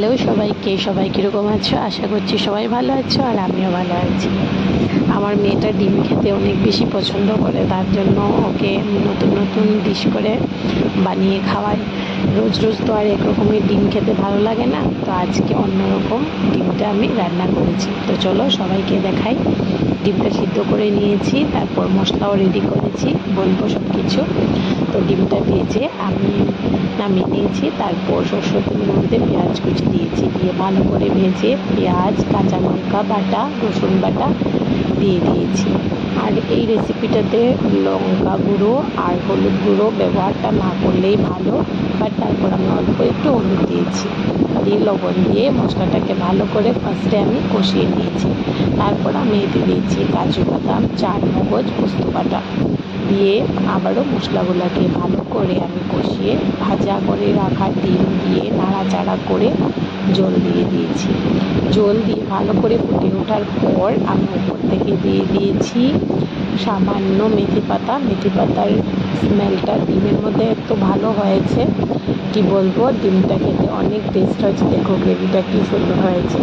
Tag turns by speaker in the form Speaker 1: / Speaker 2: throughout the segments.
Speaker 1: Hello সবাইকে, সবাই কীরকম আছো? আশা করছি সবাই ভালো আছো আর আমিও ভালো আছি। আমার মেয়েটা ডিম খেতে অনেক বেশি পছন্দ করে, তার জন্য ওকে নতুন নতুন ডিশ করে বানিয়ে খাওয়াই। রোজ রোজ তো আর একরকমের ডিম খেতে ভালো লাগে না, তো আজকে অন্যরকম ডিমটা আমি রান্না করেছি। তো চলো সবাইকে দেখাই। ডিমটা সিদ্ধ করে নিয়েছি, তারপর মশলাও রেডি করেছি, বলবো সব কিছু। তো ডিমটা ভেজে আমি নামিয়ে নিয়েছি, তারপর সরষের তেলের মধ্যে পেঁয়াজ কুচি দিয়েছি, দিয়ে ভালো করে ভেজে পেঁয়াজ, কাঁচা লঙ্কা বাটা, রসুন বাটা দিয়ে দিয়েছি। আর এই রেসিপিটাতে লঙ্কা গুঁড়ো আর হলুদ গুঁড়ো ব্যবহারটা না করলেই ভালো, বাট তারপর আমি অল্প একটু হলুদ দিয়েছি, দিয়ে লবণ দিয়ে মশলাটাকে ভালো করে ফার্স্টে আমি কষিয়ে নিয়েছি। তারপর আমি এতে দিয়েছি কাজু বাদাম, চার মগজ, পোস্ত বাটা দিয়ে আবারও মশলাগুলোকে ভালো করে আমি কষিয়ে ভাজা করে রাখা ডিম দিয়ে নাড়াচাড়া করে জল দিয়ে দিয়েছি। জল দিয়ে ভালো করে ফুটে ওঠার পর আমি উপর থেকে দিয়ে দিয়েছি সামান্য মেথি পাতা। মেথি পাতার স্মেলটা ডিমের মধ্যে এত ভালো হয়েছে, কি বলবো, ডিমটা খেতে অনেক টেস্ট হয়েছে। দেখো গ্রেভিটা কি সুন্দর হয়েছে।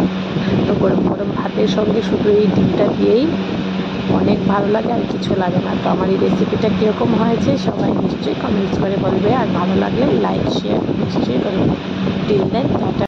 Speaker 1: তো গরম গরম ভাতের সঙ্গে শুধু এই ডিমটা দিয়েই অনেক ভালো লাগে, আর কিছু লাগে না। তো আমার এই রেসিপিটা কীরকম হয়েছে সবাই নিশ্চয়ই কমেন্টস করে বলবে, আর ভালো লাগলে লাইক শেয়ার নিশ্চয়ই করবে। Till then tata.